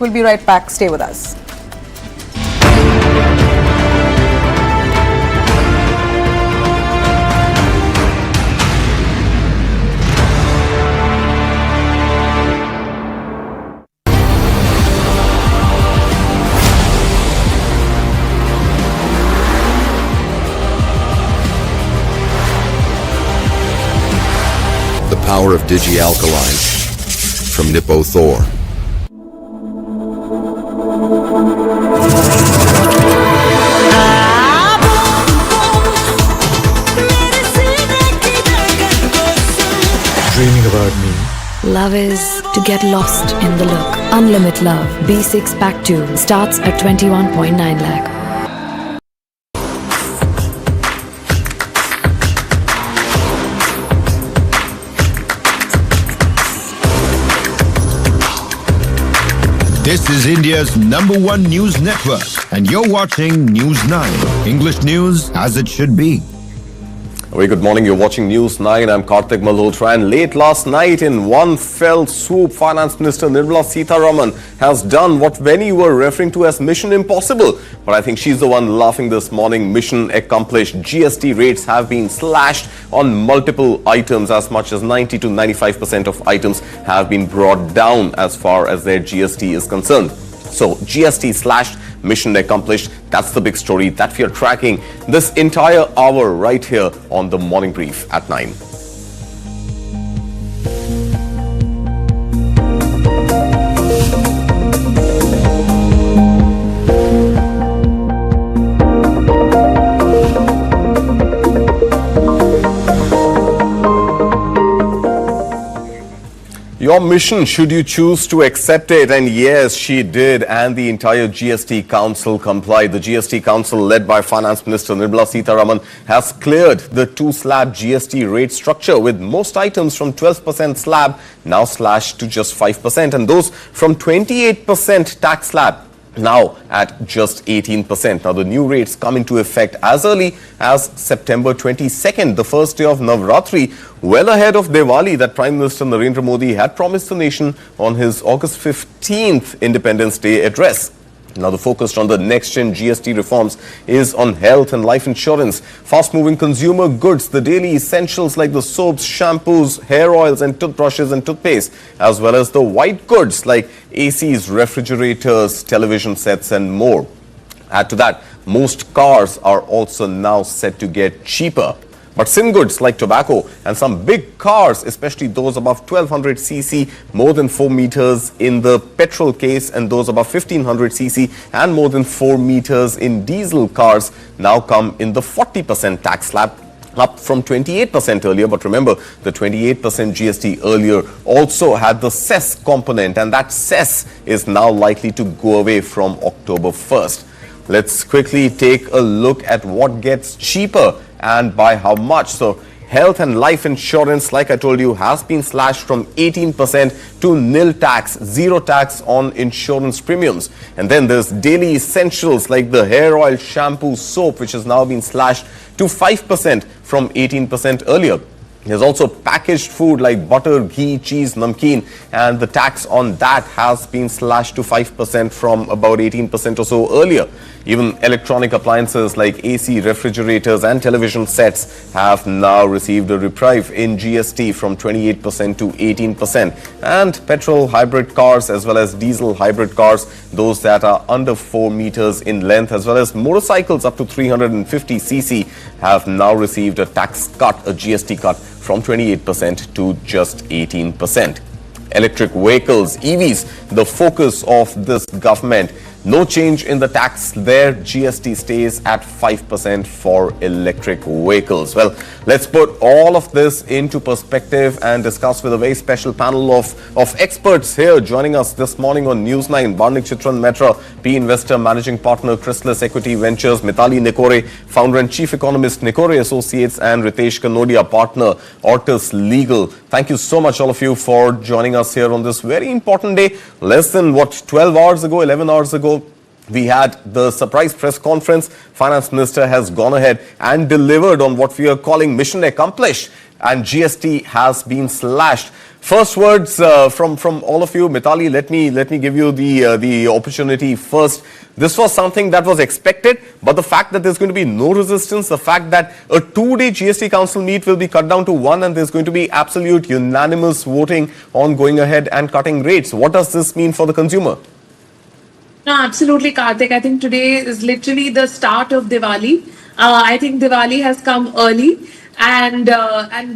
We'll be right back. Stay with us. The power of Digi-Alkaline from Nippo Thor. Dreaming about me? Love is to get lost in the look. Unlimit Love B6 Pack 2 starts at 21.9 lakh. This is India's #1 news network, and you're watching News 9. English news as it should be. Very good morning. You're watching News 9. I'm Karthik Malhotra. And late last night, in one fell swoop, Finance Minister Nirmala Sitharaman has done what many were referring to as Mission Impossible. But I think she's the one laughing this morning. Mission accomplished. GST rates have been slashed on multiple items. As much as 90 to 95% of items have been brought down as far as their GST is concerned. So GST slashed, mission accomplished. That's the big story that we are tracking this entire hour right here on the Morning Brief at 9. Your mission, should you choose to accept it, and yes, she did, and the entire GST Council complied. The GST Council, led by Finance Minister Nirmala Sitharaman, has cleared the two-slab GST rate structure, with most items from 12% slab now slashed to just 5%, and those from 28% tax slab now at just 18%. Now, the new rates come into effect as early as September 22nd, the first day of Navratri, well ahead of Diwali that Prime Minister Narendra Modi had promised the nation on his August 15th Independence Day address. Now, the focus on the Next Gen GST reforms is on health and life insurance, fast-moving consumer goods, the daily essentials like the soaps, shampoos, hair oils and toothbrushes and toothpaste, as well as the white goods like ACs, refrigerators, television sets and more. Add to that, most cars are also now set to get cheaper. But sin goods like tobacco and some big cars, especially those above 1200cc, more than 4 meters in the petrol case, and those above 1500cc and more than 4 meters in diesel cars, now come in the 40% tax slab, up from 28% earlier. But remember, the 28% GST earlier also had the Cess component, and that Cess is now likely to go away from October 1st. Let's quickly take a look at what gets cheaper and by how much. So health and life insurance, like I told you, has been slashed from 18% to nil tax, zero tax on insurance premiums. And then there's daily essentials like the hair oil, shampoo, soap, which has now been slashed to 5% from 18% earlier. There's also packaged food like butter, ghee, cheese, namkeen, and the tax on that has been slashed to 5% from about 18% or so earlier. Even electronic appliances like AC, refrigerators and television sets have now received a reprieve in GST from 28% to 18%. And petrol hybrid cars as well as diesel hybrid cars, those that are under 4 meters in length, as well as motorcycles up to 350cc, have now received a tax cut, a GST cut, from 28% to just 18%. Electric vehicles, EVs, the focus of this government. No change in the tax there. GST stays at 5% for electric vehicles. Well, let's put all of this into perspective and discuss with a very special panel of experts here joining us this morning on News 9. Barnik Chitran Metra, P Investor Managing Partner, Chrysalis Equity Ventures, Mitali Nikore, Founder and Chief Economist, Nikore Associates, and Ritesh Kanodia, Partner, Ortis Legal. Thank you so much, all of you, for joining us here on this very important day. Less than, 12 hours ago, 11 hours ago, we had the surprise press conference. Finance Minister has gone ahead and delivered on what we are calling mission accomplished, and GST has been slashed. First words from all of you. Mitali, let me give you the opportunity first. This was something that was expected, but the fact that there's going to be no resistance, the fact that a 2-day GST Council meet will be cut down to 1 and there's going to be absolute unanimous voting on going ahead and cutting rates. What does this mean for the consumer? No, absolutely, Karthik. I think today is literally the start of Diwali. I think Diwali has come early, and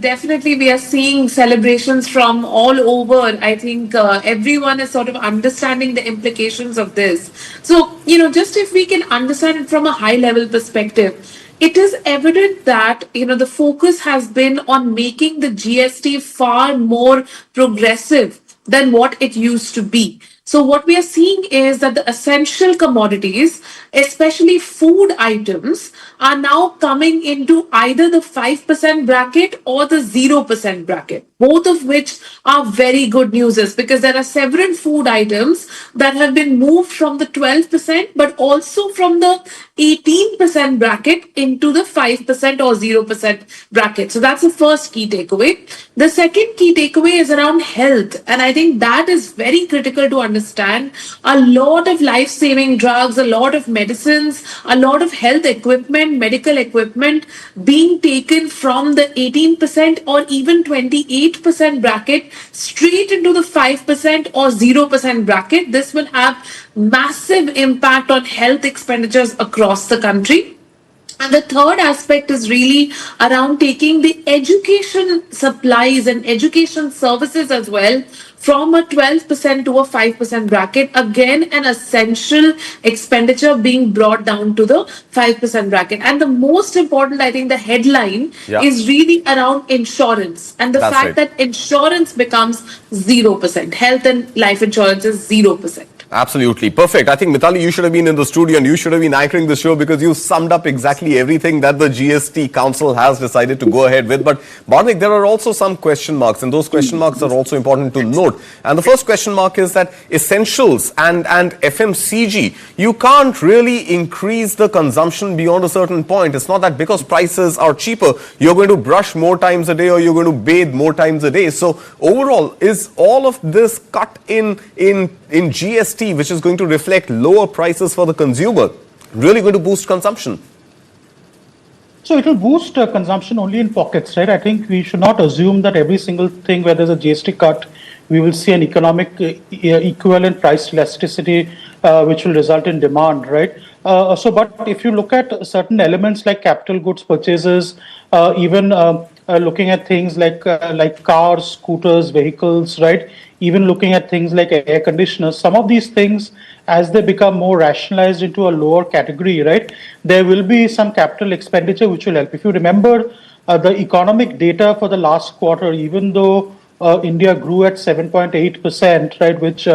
definitely we are seeing celebrations from all over. I think everyone is sort of understanding the implications of this. So, just if we can understand it from a high level perspective, it is evident that the focus has been on making the GST far more progressive than what it used to be. So what we are seeing is that the essential commodities, especially food items, are now coming into either the 5% bracket or the 0% bracket, both of which are very good news because there are several food items that have been moved from the 12% but also from the 18% bracket into the 5% or 0% bracket. So that's the first key takeaway. The second key takeaway is around health, and I think that is very critical to understand. A lot of life-saving drugs, a lot of medicines, a lot of health equipment, medical equipment being taken from the 18% or even 28% bracket straight into the 5% or 0% bracket. This will have massive impact on health expenditures across the country. And the third aspect is really around taking the education supplies and education services as well from a 12% to a 5% bracket. Again, an essential expenditure being brought down to the 5% bracket. And the most important, I think, the headline is really around insurance and the fact that insurance becomes 0%. Health and life insurance is 0%. Absolutely. Perfect. I think, Mitali, you should have been in the studio and you should have been anchoring the show because you summed up exactly everything that the GST Council has decided to go ahead with. But, Barnik, there are also some question marks, and those question marks are also important to note. And the first question mark is that essentials and FMCG, you can't really increase the consumption beyond a certain point. It's not that because prices are cheaper, you're going to brush more times a day or you're going to bathe more times a day. So, overall, is all of this cut in GST, which is going to reflect lower prices for the consumer, really going to boost consumption? So it will boost consumption only in pockets, right? I think we should not assume that every single thing where there's a GST cut, we will see an economic equivalent price elasticity, which will result in demand, right? But if you look at certain elements like capital goods purchases, even looking at things like cars, scooters, vehicles, right? Even looking at things like air conditioners, some of these things, as they become more rationalized into a lower category, right, there will be some capital expenditure which will help. If you remember the economic data for the last quarter, even though India grew at 7.8%, right, which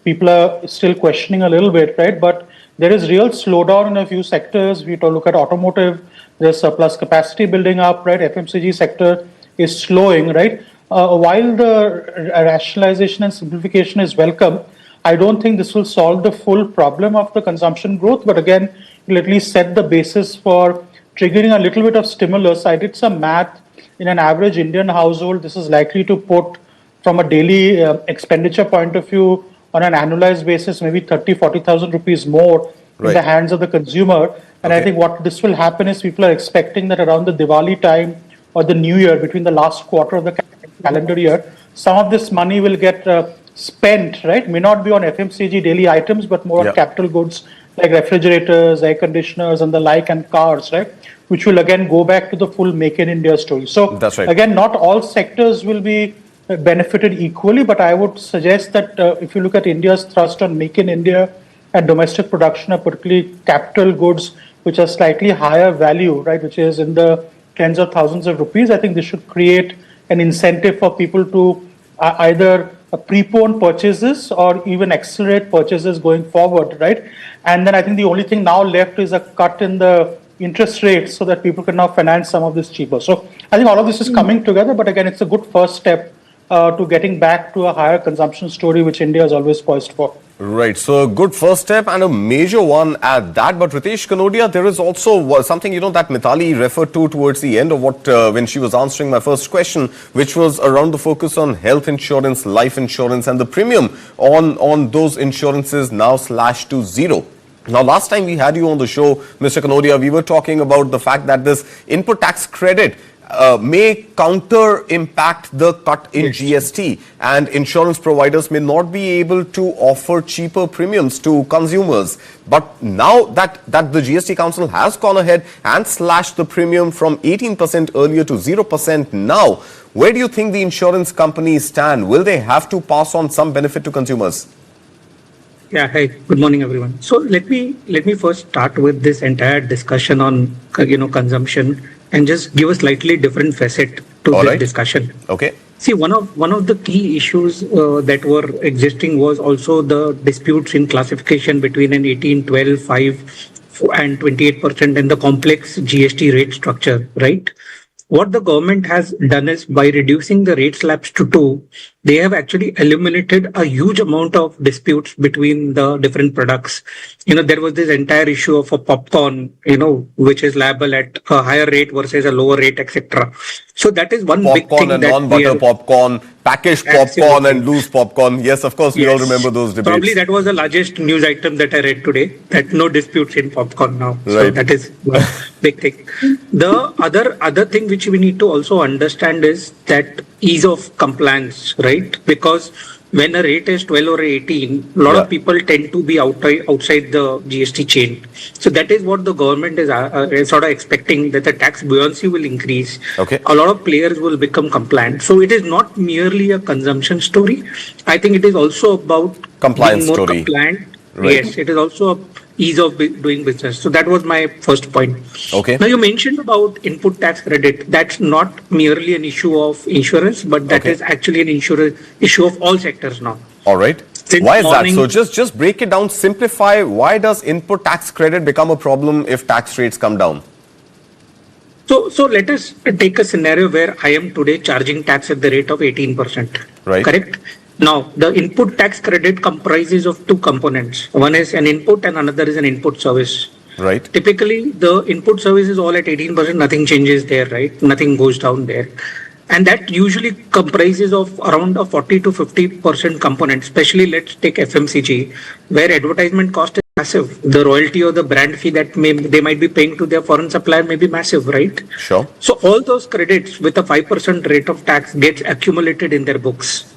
people are still questioning a little bit, right, but there is real slowdown in a few sectors. We look at automotive, there's surplus capacity building up, right, FMCG sector is slowing, right. While the rationalization and simplification is welcome, I don't think this will solve the full problem of the consumption growth, but again, it will at least set the basis for triggering a little bit of stimulus. I did some math. In an average Indian household, this is likely to put, from a daily expenditure point of view, on an annualized basis, maybe 30,000-40,000 rupees more in the hands of the consumer. And I think what this will happen is people are expecting that around the Diwali time or the New Year, between the last quarter of the calendar year, some of this money will get spent, right? May not be on FMCG daily items, but more on capital goods like refrigerators, air conditioners, and the like, and cars, right? Which will again go back to the full Make in India story. So again, not all sectors will be benefited equally, but I would suggest that if you look at India's thrust on Make in India and domestic production of particularly capital goods, which are slightly higher value, right, which is in the tens of thousands of rupees, I think this should create an incentive for people to either prepone purchases or even accelerate purchases going forward, right? And then I think the only thing now left is a cut in the interest rates so that people can now finance some of this cheaper. So I think all of this is coming together, but again, it's a good first step to getting back to a higher consumption story, which India is always poised for. Right. So a good first step and a major one at that. But Ritesh Kanodia, there is also something, that Mithali referred to towards the end of what, when she was answering my first question, which was around the focus on health insurance, life insurance, and the premium on those insurances now slashed to zero. Now, last time we had you on the show, Mr. Kanodia, we were talking about the fact that this input tax credit may counter impact the cut in GST, and insurance providers may not be able to offer cheaper premiums to consumers. But now that the GST Council has gone ahead and slashed the premium from 18% earlier to 0% now, where do you think the insurance companies stand? Will they have to pass on some benefit to consumers? Yeah, hi. Good morning, everyone. So let me first start with this entire discussion on consumption and just give a slightly different facet to this discussion. Okay. See, one of the key issues that were existing was also the disputes in classification between an 18, 12, 5 and 28% and the complex GST rate structure, right? What the government has done is by reducing the rate slabs to 2, they have actually eliminated a huge amount of disputes between the different products. There was this entire issue of a popcorn, which is liable at a higher rate versus a lower rate, etc. So that is one big thing. Popcorn and non-butter popcorn, packaged popcorn and loose popcorn. Yes, of course, we all remember those debates. Probably that was the largest news item that I read today, that no disputes in popcorn now. Right. So that is one big thing. The other thing which we need to also understand is that ease of compliance, right? Because when a rate is 12 or 18, a lot of people tend to be outside the GST chain. So that is what the government is sort of expecting, that the tax buoyancy will increase. Okay. A lot of players will become compliant. So it is not merely a consumption story. I think it is also about compliance being more story. Compliant. Right. Yes, it is also a ease of doing business. So that was my first point. Okay. Now you mentioned about input tax credit. That's not merely an issue of insurance, but that is actually an issue of all sectors now. All right. Since why is that? So just break it down, simplify. Why does input tax credit become a problem if tax rates come down? So let us take a scenario where I am today charging tax at the rate of 18%. Right. Correct? Now, the input tax credit comprises of two components. One is an input and another is an input service. Right. Typically, the input service is all at 18%. Nothing changes there, right? Nothing goes down there. And that usually comprises of around a 40 to 50% component, especially let's take FMCG, where advertisement cost is massive. The royalty or the brand fee that they might be paying to their foreign supplier may be massive, right? Sure. So all those credits with a 5% rate of tax gets accumulated in their books.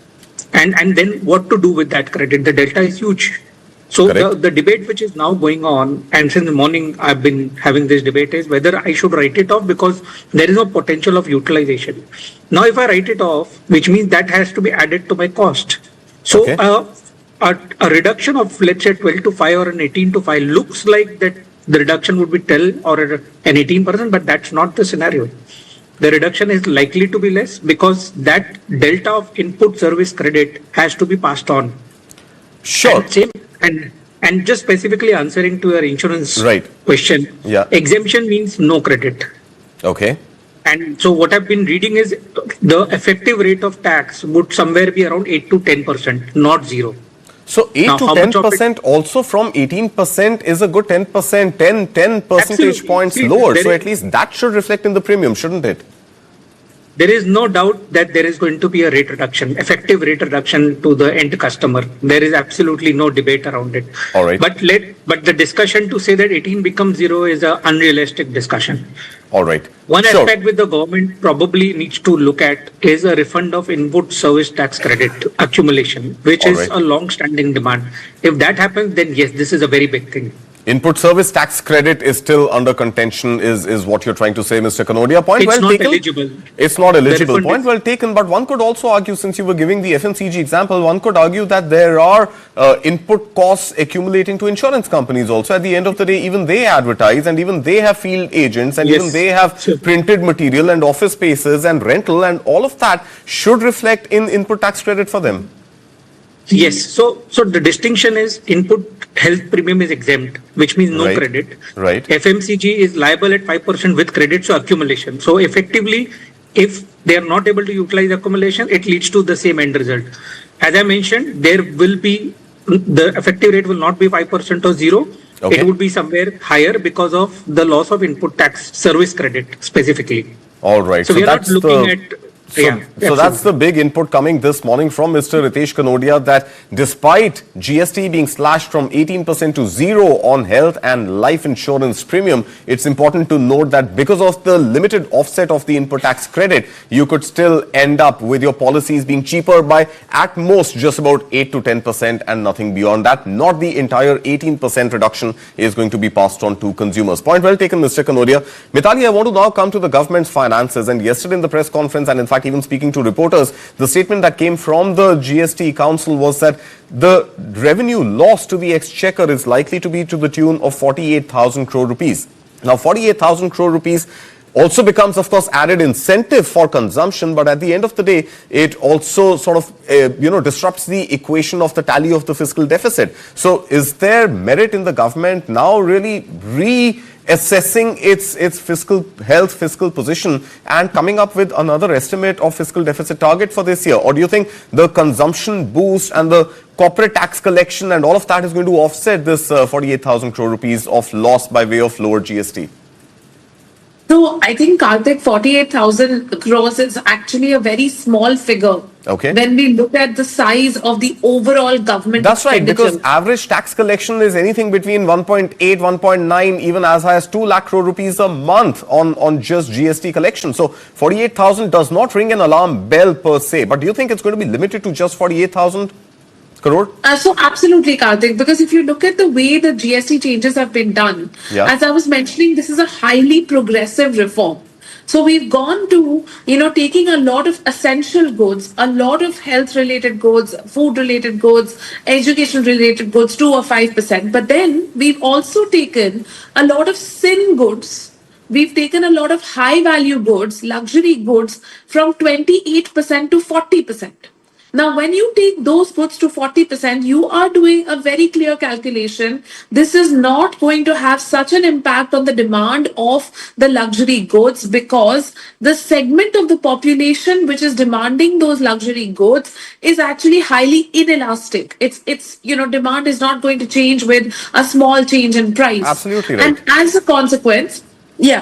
And then what to do with that credit? The delta is huge. So the debate which is now going on, and since the morning I've been having this debate, is whether I should write it off because there is no potential of utilization. Now, if I write it off, which means that has to be added to my cost. So a reduction of, let's say, 12 to 5 or an 18 to 5 looks like that the reduction would be 12 or an 18%, but that's not the scenario. The reduction is likely to be less because that delta of input service credit has to be passed on. Sure. And just specifically answering to your insurance question, exemption means no credit. Okay. And so what I've been reading is the effective rate of tax would somewhere be around 8 to 10%, not 0. So 8 to 10% also from 18% is a good 10%, 10 percentage points lower. So at least that should reflect in the premium, shouldn't it? There is no doubt that there is going to be a rate reduction, effective rate reduction to the end customer. There is absolutely no debate around it. All right. But the discussion to say that 18 becomes 0 is an unrealistic discussion. All right. One aspect which the government probably needs to look at is a refund of input service tax credit accumulation, which is a long-standing demand. If that happens, then yes, this is a very big thing. Input service tax credit is still under contention, is what you're trying to say, Mr. Kanodia. Point well taken. Eligible. It's not eligible. Point well taken. But one could also argue, since you were giving the FMCG example, one could argue that there are input costs accumulating to insurance companies also. At the end of the day, even they advertise and even they have field agents and even they have printed material and office spaces and rental, and all of that should reflect in input tax credit for them. Yes. So the distinction is input health premium is exempt, which means no credit. Right. FMCG is liable at 5% with credit, so accumulation. So effectively, if they are not able to utilize accumulation, it leads to the same end result. As I mentioned, there will be the effective rate will not be 5% or zero. Okay. It would be somewhere higher because of the loss of input tax service credit specifically. All right. So we are not that's looking at. So that's the big input coming this morning from Mr. Ritesh Kanodia, that despite GST being slashed from 18% to zero on health and life insurance premium, it's important to note that because of the limited offset of the input tax credit, you could still end up with your policies being cheaper by at most just about 8 to 10% and nothing beyond that. Not the entire 18% reduction is going to be passed on to consumers. Point well taken, Mr. Kanodia. Mithali, I want to now come to the government's finances. And yesterday in the press conference, and in fact, even speaking to reporters, the statement that came from the GST Council was that the revenue loss to the exchequer is likely to be to the tune of 48,000 crore rupees. Now, 48,000 crore rupees also becomes, of course, added incentive for consumption, but at the end of the day, it also sort of, disrupts the equation of the tally of the fiscal deficit. So is there merit in the government now really assessing its fiscal health, fiscal position, and coming up with another estimate of fiscal deficit target for this year? Or do you think the consumption boost and the corporate tax collection and all of that is going to offset this 48,000 crore rupees of loss by way of lower GST? So I think, Karthik, 48,000 crores is actually a very small figure. Okay. When we look at the size of the overall government That's right, expenditure. because average tax collection is anything between 1.8, 1.9, even as high as 2 lakh crore rupees a month on just GST collection. So 48,000 does not ring an alarm bell per se. But do you think it's going to be limited to just 48,000 crore? So absolutely, Karthik, because if you look at the way the GST changes have been done, as I was mentioning, this is a highly progressive reform. So we've gone to, taking a lot of essential goods, a lot of health-related goods, food-related goods, education-related goods to a 5%. But then we've also taken a lot of sin goods. We've taken a lot of high-value goods, luxury goods from 28% to 40%. Now, when you take those goods to 40%, you are doing a very clear calculation. This is not going to have such an impact on the demand of the luxury goods, because the segment of the population which is demanding those luxury goods is actually highly inelastic. It's demand is not going to change with a small change in price. Absolutely right. And as a consequence, we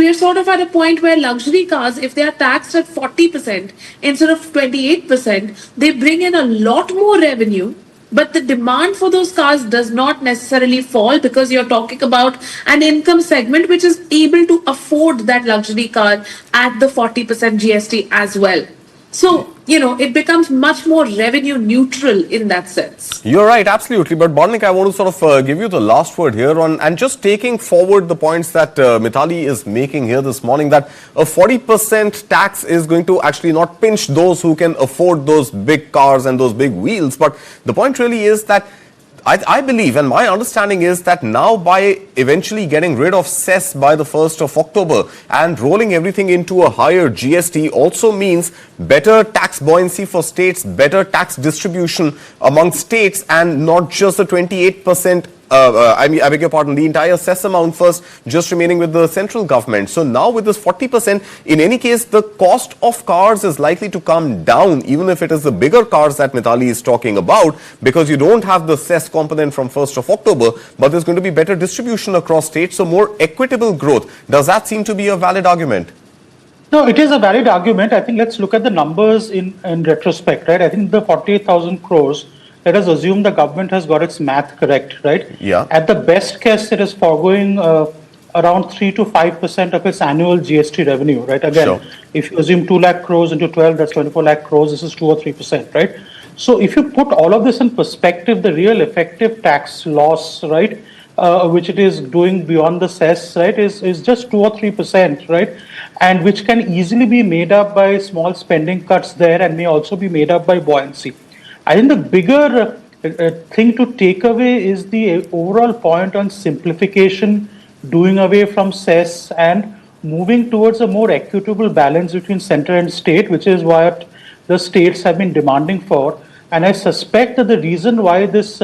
are sort of at a point where luxury cars, if they are taxed at 40% instead of 28%, they bring in a lot more revenue, but the demand for those cars does not necessarily fall, because you're talking about an income segment which is able to afford that luxury car at the 40% GST as well. So, it becomes much more revenue neutral in that sense. You're right, absolutely. But Barnik, I want to sort of give you the last word here on, and just taking forward the points that Mithali is making here this morning, that a 40% tax is going to actually not pinch those who can afford those big cars and those big wheels. But the point really is that I believe, and my understanding is that now by eventually getting rid of Cess by the 1st of October and rolling everything into a higher GST also means better tax buoyancy for states, better tax distribution among states, and not just the 28%. I beg your pardon, the entire Cess amount first just remaining with the central government. So now with this 40%, in any case, the cost of cars is likely to come down, even if it is the bigger cars that Mithali is talking about, because you don't have the Cess component from 1st of October, but there's going to be better distribution across states, so more equitable growth. Does that seem to be a valid argument? No, it is a valid argument. I think let's look at the numbers in retrospect, right? I think the 48,000 crores, let us assume the government has got its math correct, right? Yeah. At the best case, it is foregoing around 3 to 5% of its annual GST revenue, right? Again, if you assume 2 lakh crores into 12, that's 24 lakh crores, this is 2 or 3%, right? So if you put all of this in perspective, the real effective tax loss, right, which it is doing beyond the cess, right, is just 2 or 3%, right? And which can easily be made up by small spending cuts there, and may also be made up by buoyancy. I think the bigger thing to take away is the overall point on simplification, doing away from cess and moving towards a more equitable balance between center and state, which is what the states have been demanding for. And I suspect that the reason why this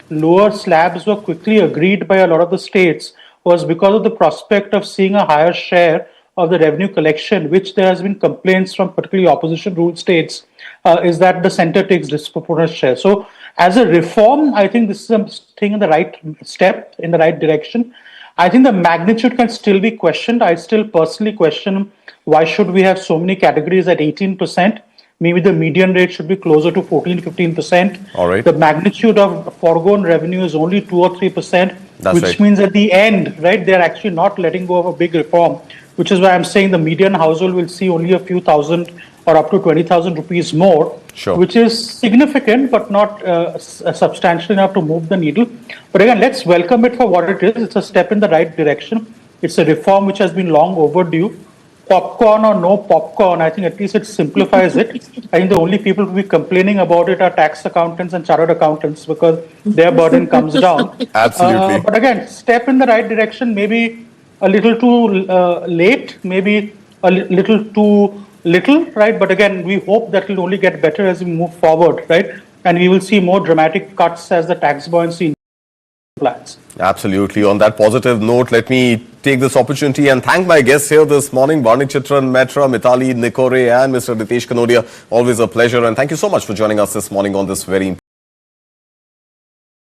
lower slabs were quickly agreed by a lot of the states was because of the prospect of seeing a higher share of the revenue collection, which there has been complaints from particularly opposition ruled states, is that the center takes disproportionate share. So As a reform, I think this is a thing in the right step, in the right direction. I think the magnitude can still be questioned. I still personally question why should we have so many categories at 18%. Maybe the median rate should be closer to 14, 15%. All right. The magnitude of foregone revenue is only 2 or 3%, which means at the end, right, they're actually not letting go of a big reform, which is why I'm saying the median household will see only a few thousand or up to 20,000 rupees more, which is significant, but not substantial enough to move the needle. But again, let's welcome it for what it is. It's a step in the right direction. It's a reform which has been long overdue. Popcorn or no popcorn, I think at least it simplifies it. I think the only people who will be complaining about it are tax accountants and chartered accountants because their burden comes down. Absolutely. But again, step in the right direction, maybe a little too late, maybe a little too little, right? But again, we hope that will only get better as we move forward, right? And we will see more dramatic cuts as the tax buoyancy plans. Absolutely. On that positive note, let me take this opportunity and thank my guests here this morning, Barney Chitran Metra, Mitali Nikore and Mr. Ritesh Kanodia. Always a pleasure and thank you so much for joining us this morning on this very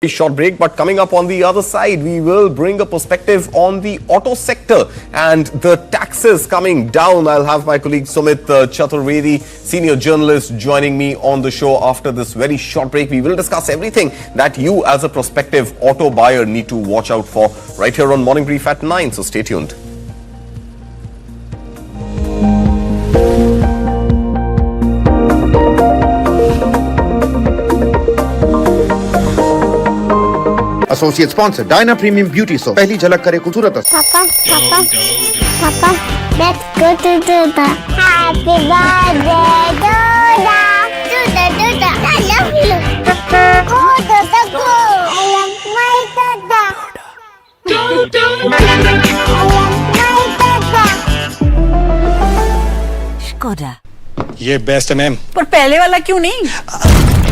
short break. But coming up on the other side, we will bring a perspective on the auto sector and the taxes coming down. I'll have my colleague Sumit Chaturvedi, senior journalist, joining me on the show after this very short break. We will discuss everything that you as a prospective auto buyer need to watch out for right here on Morning Brief at 9. So stay tuned. Associate sponsor, Dyna Premium Beauty Soap. पहली झलक करे खूबसूरत. Papa, let's go to Duda. Happy birthday, Duda. Duda, I love you. Go, Duda, go. I love my Duda. Duda. I love my Duda. Skoda. ये best है ma'am. पर पहले वाला क्यों नहीं?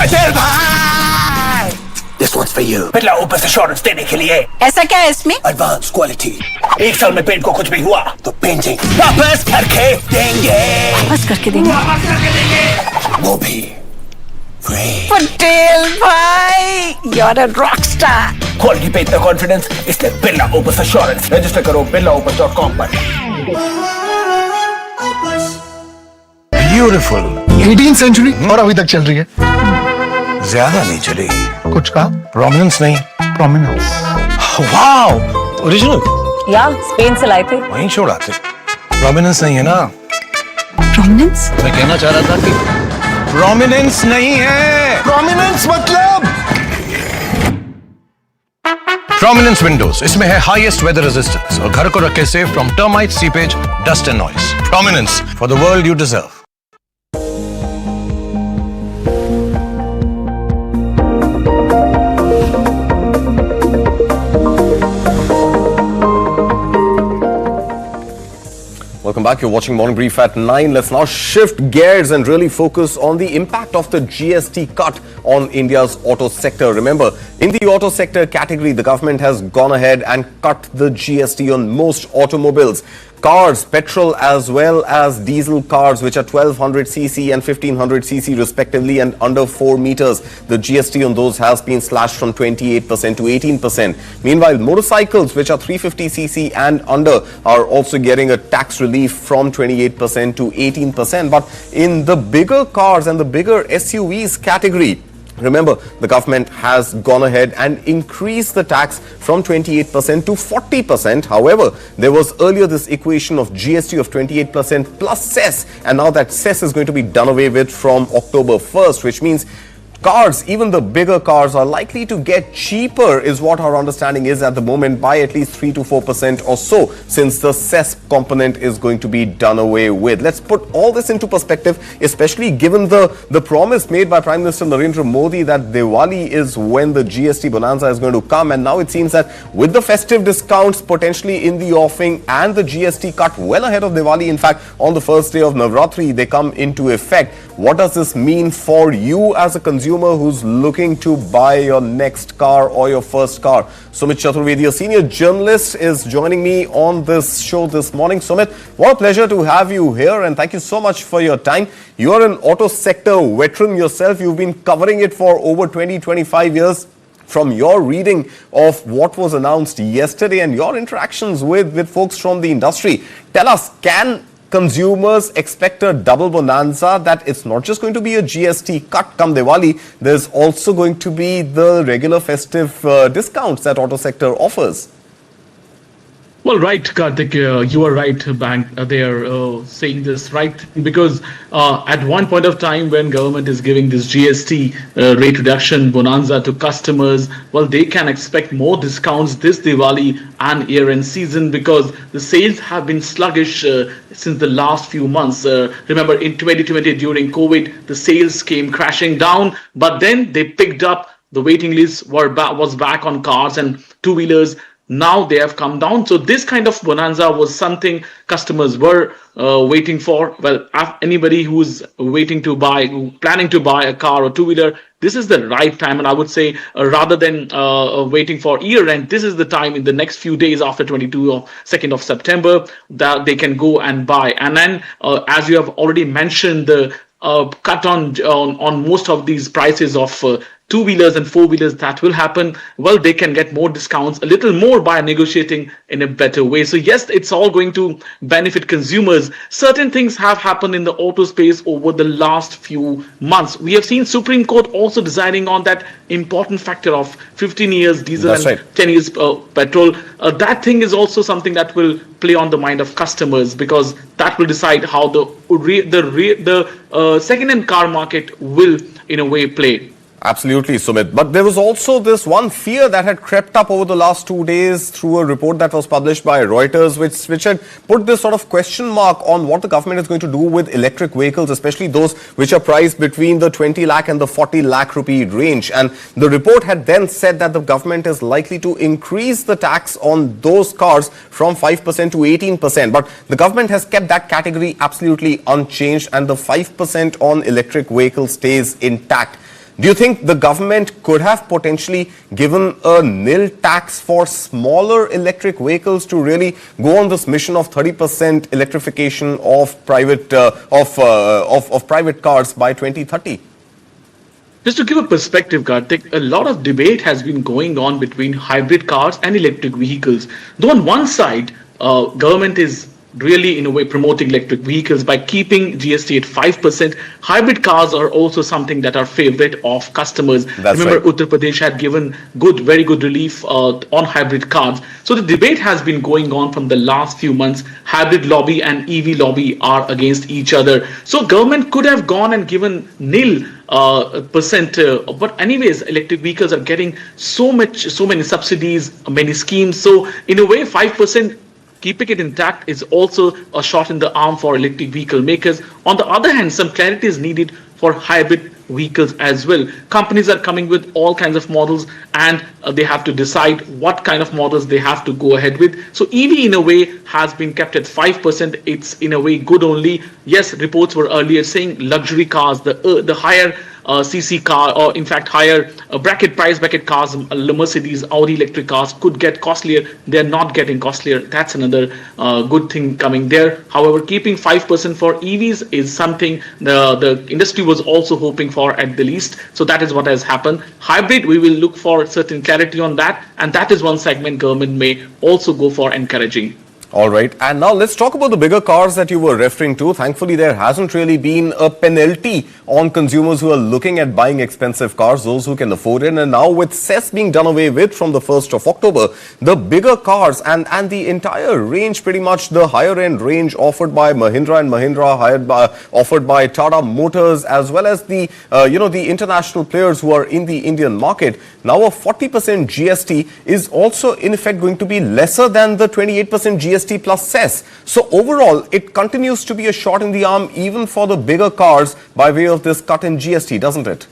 अजय भाई! This one's for you. Birla ऊपर assurance देने के लिए. ऐसा क्या है इसमें? Advance quality. 1 साल में पेंट को कुछ भी हुआ तो पेंटिंग वापस करके देंगे. वापस करके देंगे. वो भी free. पटेल भाई, you're a rock star. Quality पे इतना कॉन्फिडेंस, इसलिए बिरला ऊपर एश्योरेंस रजिस्टर करो birlaopus.com पर. ब्यूटीफुल. 18th सेंचुरी और अभी तक चल रही है. ज्यादा नहीं चली. कुछ का प्रोमिनेंस नहीं. प्रोमिनेंस. Wow, original. या स्पेन से लाए थे. वहीं छोड़ा थे. प्रोमिनेंस नहीं है ना. प्रोमिनेंस? मैं कहना चाह रहा था कि प्रोमिनेंस नहीं है. प्रोमिनेंस मतलब प्रोमिनेंस विंडोज, इसमें है हाईएस्ट वेदर रेजिस्टेंस और घर को रखे safe from termite, seepage, dust and noise. Prominence for the world you deserve. Welcome back. You're watching Morning Brief at 9. Let's now shift gears and really focus on the impact of the GST cut on India's auto sector. Remember, in the auto sector category, the government has gone ahead and cut the GST on most automobiles. Cars, petrol as well as diesel cars, which are 1200cc and 1500cc respectively and under 4 meters. The GST on those has been slashed from 28% to 18%. Meanwhile, motorcycles, which are 350cc and under, are also getting a tax relief from 28% to 18%. But in the bigger cars and the bigger SUVs category, remember, the government has gone ahead and increased the tax from 28% to 40%. However, there was earlier this equation of GST of 28% plus Cess, and now that Cess is going to be done away with from October 1st, which means cars, even the bigger cars, are likely to get cheaper, is what our understanding is at the moment, by at least 3 to 4% or so, since the Cess component is going to be done away with. Let's put all this into perspective, especially given the promise made by Prime Minister Narendra Modi that Diwali is when the GST bonanza is going to come. And now it seems that with the festive discounts potentially in the offing and the GST cut well ahead of Diwali, in fact, on the first day of Navratri, they come into effect. What does this mean for you as a consumer consumer who's looking to buy your next car or your first car? Sumit Chaturvedi, a senior journalist, is joining me on this show this morning. Sumit, what a pleasure to have you here, and thank you so much for your time. You're an auto sector veteran yourself. You've been covering it for over 20-25 years. From your reading of what was announced yesterday and your interactions with folks from the industry, tell us, can consumers expect a double bonanza, that it's not just going to be a GST cut come Diwali, there's also going to be the regular festive discounts that auto sector offers? Well, right, Karthik, you are right, Bank. They are saying this right because at one point of time when government is giving this GST rate reduction bonanza to customers, well, they can expect more discounts this Diwali and year-end season because the sales have been sluggish since the last few months. Remember, in 2020 during COVID, the sales came crashing down, but then they picked up. The waiting list was back on cars and two-wheelers. Now they have come down. So this kind of bonanza was something customers were waiting for. Well, anybody who's planning to buy a car or two-wheeler, this is the right time. And I would say rather than waiting for year end, this is the time in the next few days after 2nd of September that they can go and buy. And then as you have already mentioned, the cut on most of these prices of two-wheelers and four-wheelers, that will happen. Well, they can get more discounts, a little more by negotiating in a better way. So yes, it's all going to benefit consumers. Certain things have happened in the auto space over the last few months. We have seen Supreme Court also deciding on that important factor of 15 years diesel That's and right. 10 years petrol. That thing is also something that will play on the mind of customers because that will decide how the second-hand car market will, in a way, play. Absolutely, Sumit. But there was also this one fear that had crept up over the last 2 days through a report that was published by Reuters, which had put this sort of question mark on what the government is going to do with electric vehicles, especially those which are priced between the 20 lakh and the 40 lakh rupee range. And the report had then said that the government is likely to increase the tax on those cars from 5% to 18%. But the government has kept that category absolutely unchanged, and the 5% on electric vehicles stays intact. Do you think the government could have potentially given a nil tax for smaller electric vehicles to really go on this mission of 30% electrification of private cars by 2030? Just to give a perspective, Karthik, a lot of debate has been going on between hybrid cars and electric vehicles. Though on one side, government is really, in a way, promoting electric vehicles by keeping GST at 5%. Hybrid cars are also something that are favorite of customers. Remember, right. Uttar Pradesh had given very good relief on hybrid cars. So the debate has been going on from the last few months. Hybrid lobby and EV lobby are against each other. So government could have gone and given nil percent. But anyways, electric vehicles are getting so many subsidies, many schemes. So in a way, 5%. Keeping it intact is also a shot in the arm for electric vehicle makers. On the other hand, some clarity is needed for hybrid vehicles as well. Companies are coming with all kinds of models and they have to decide what kind of models they have to go ahead with. So EV in a way has been kept at 5%. It's in a way good only. Yes, reports were earlier saying luxury cars, the higher CC car, or in fact higher price bracket cars, Mercedes, Audi electric cars could get costlier. They're not getting costlier. That's another good thing coming there. However, keeping 5% for EVs is something the industry was also hoping for at the least. So that is what has happened. Hybrid, we will look for certain clarity on that, and that is one segment government may also go for encouraging. All right. And now let's talk about the bigger cars that you were referring to. Thankfully, there hasn't really been a penalty on consumers who are looking at buying expensive cars, those who can afford it. And now with Cess being done away with from the 1st of October, the bigger cars and the entire range, pretty much the higher end range offered by Mahindra and Mahindra, offered by Tata Motors, as well as the, the international players who are in the Indian market. Now a 40% GST is also in effect going to be lesser than the 28% GST plus Cess. So overall, it continues to be a shot in the arm even for the bigger cars by way of this cut in GST, doesn't it?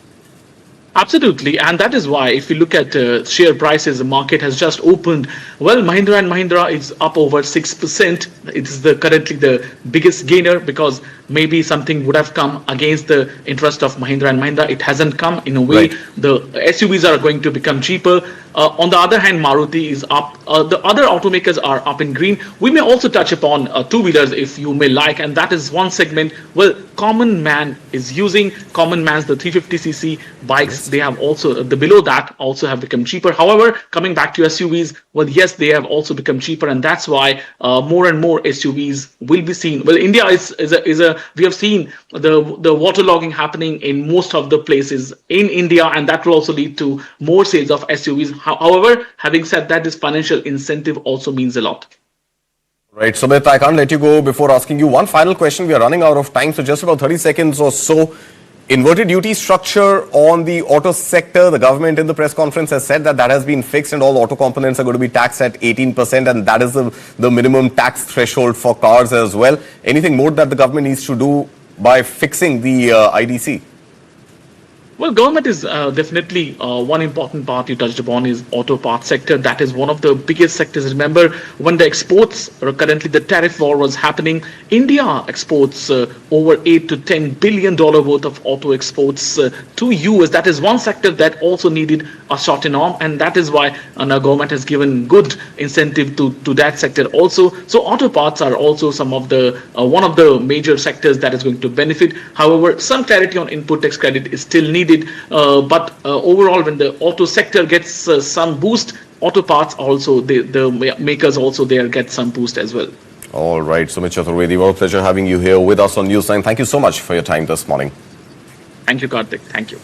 Absolutely, and that is why if you look at share prices, the market has just opened. Well, Mahindra and Mahindra is up over 6%. It is currently the biggest gainer because maybe something would have come against the interest of Mahindra and Mahindra. It hasn't come. In a way, Right. the SUVs are going to become cheaper. On the other hand, Maruti is up. The other automakers are up in green. We may also touch upon two-wheelers if you may like, and that is one segment. Well, common man is using common man's the 350cc bikes. They have also the below that also have become cheaper. However, coming back to SUVs, well, yes, they have also become cheaper, and that's why more and more SUVs will be seen. Well, India is a we have seen the waterlogging happening in most of the places in India, and that will also lead to more sales of SUVs. However, having said that, this financial incentive also means a lot. Right, Sumit, I can't let you go before asking you one final question. We are running out of time, so just about 30 seconds or so. Inverted duty structure on the auto sector. The government in the press conference has said that that has been fixed and all auto components are going to be taxed at 18%, and that is the minimum tax threshold for cars as well. Anything more that the government needs to do by fixing the IDC? Well, government is definitely one important part you touched upon is auto parts sector. That is one of the biggest sectors. Remember, when the exports, or currently the tariff war was happening, India exports over $8 to $10 billion worth of auto exports to US. That is one sector that also needed a shot in arm, and that is why our government has given good incentive to that sector also. So auto parts are also some of the one of the major sectors that is going to benefit. However, some clarity on input tax credit is still needed. But overall, when the auto sector gets some boost, auto parts also, the makers also there get some boost as well. All right, Sumit Chaturvedi, what a pleasure having you here with us on Newsline. Thank you so much for your time this morning. Thank you, Karthik. Thank you.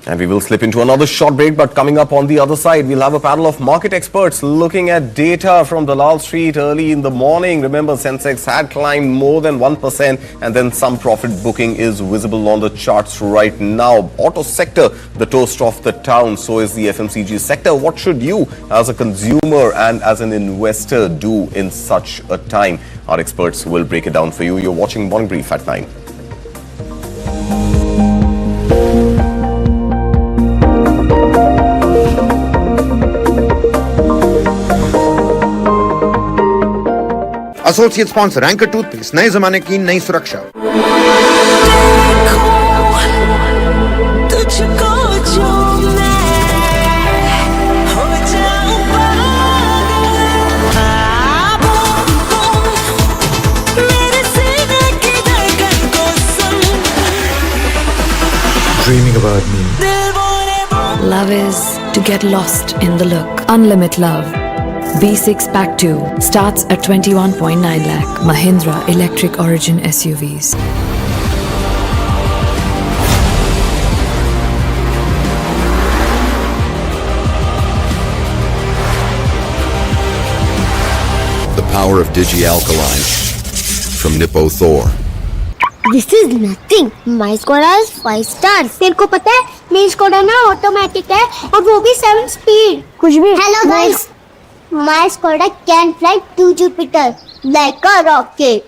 And we will slip into another short break, but coming up on the other side, we'll have a panel of market experts looking at data from Dalal Street early in the morning. Remember, Sensex had climbed more than 1%, and then some profit booking is visible on the charts right now. Auto sector, the toast of the town, so is the FMCG sector. What should you, as a consumer and as an investor, do in such a time? Our experts will break it down for you. You're watching Morning Brief at 9. Associate sponsor anchor toothpaste, नए जमाने की नई सुरक्षा। Dreaming about me. Love is to get lost in the look. Unlimit Love. B6 Pack 2 starts at 21.9 lakh. Mahindra Electric Origin SUVs. The power of Digi-Alkaline from Nippo Thor. This is nothing. My Skoda is 5 stars. तेरे को पता है मेरी Skoda ना automatic है और वो भी 7 स्पीड. कुछ भी. Hello guys. My Skoda can fly to Jupiter like a rocket.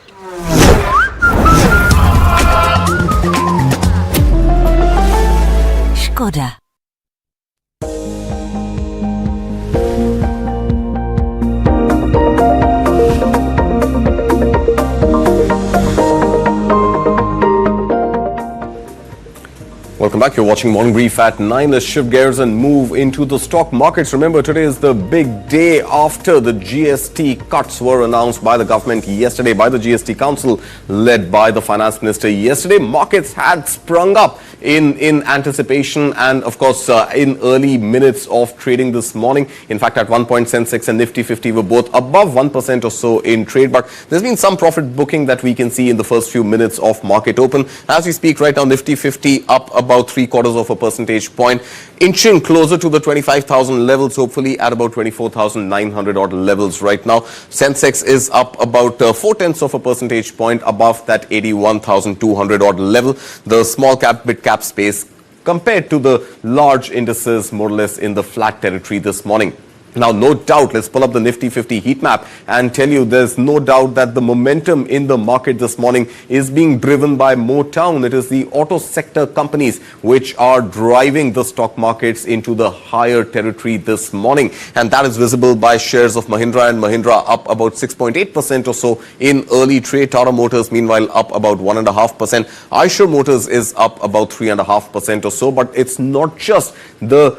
Skoda. Welcome back. You're watching Morning Brief at 9. Let's shift gears and move into the stock markets. Remember, today is the big day after the GST cuts were announced by the government yesterday, by the GST Council, led by the Finance Minister yesterday. Markets had sprung up in anticipation and, of course, in early minutes of trading this morning. In fact, at one point, Sensex and Nifty 50 were both above 1% or so in trade. But there's been some profit booking that we can see in the first few minutes of market open. As we speak right now, Nifty 50 up about 0.75 percentage point, inching closer to the 25,000 levels, hopefully at about 24,900 odd levels right now. Sensex is up about 0.4 percentage point above that 81,200 odd level. The small cap, mid cap space compared to the large indices more or less in the flat territory this morning. Now, no doubt, let's pull up the Nifty 50 heat map and tell you there's no doubt that the momentum in the market this morning is being driven by Motown. It is the auto sector companies which are driving the stock markets into the higher territory this morning. And that is visible by shares of Mahindra and Mahindra up about 6.8% or so in early trade. Tata Motors, meanwhile, up about 1.5%. Eicher Motors is up about 3.5% or so. But it's not just the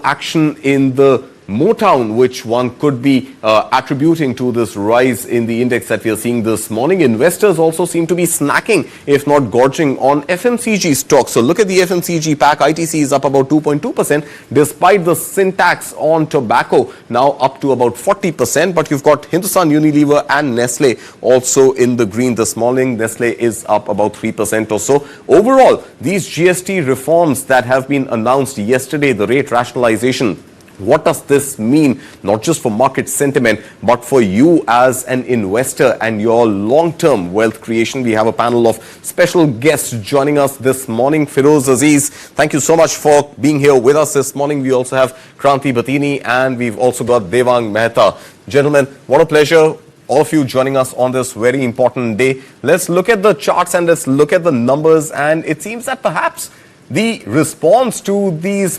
action in the Motown, which one could be attributing to this rise in the index that we are seeing this morning. Investors also seem to be snacking, if not gorging, on FMCG stocks. So look at the FMCG pack. ITC is up about 2.2%, despite the sin tax on tobacco now up to about 40%. But you've got Hindustan Unilever and Nestle also in the green this morning. Nestle is up about 3% or so. Overall, these GST reforms that have been announced yesterday, the rate rationalization, what does this mean, not just for market sentiment, but for you as an investor and your long-term wealth creation? We have a panel of special guests joining us this morning. Firoz Aziz, thank you so much for being here with us this morning. We also have Kranti Batini and we've also got Devang Mehta. Gentlemen, what a pleasure. All of you joining us on this very important day. Let's look at the charts and let's look at the numbers. And it seems that perhaps the response to the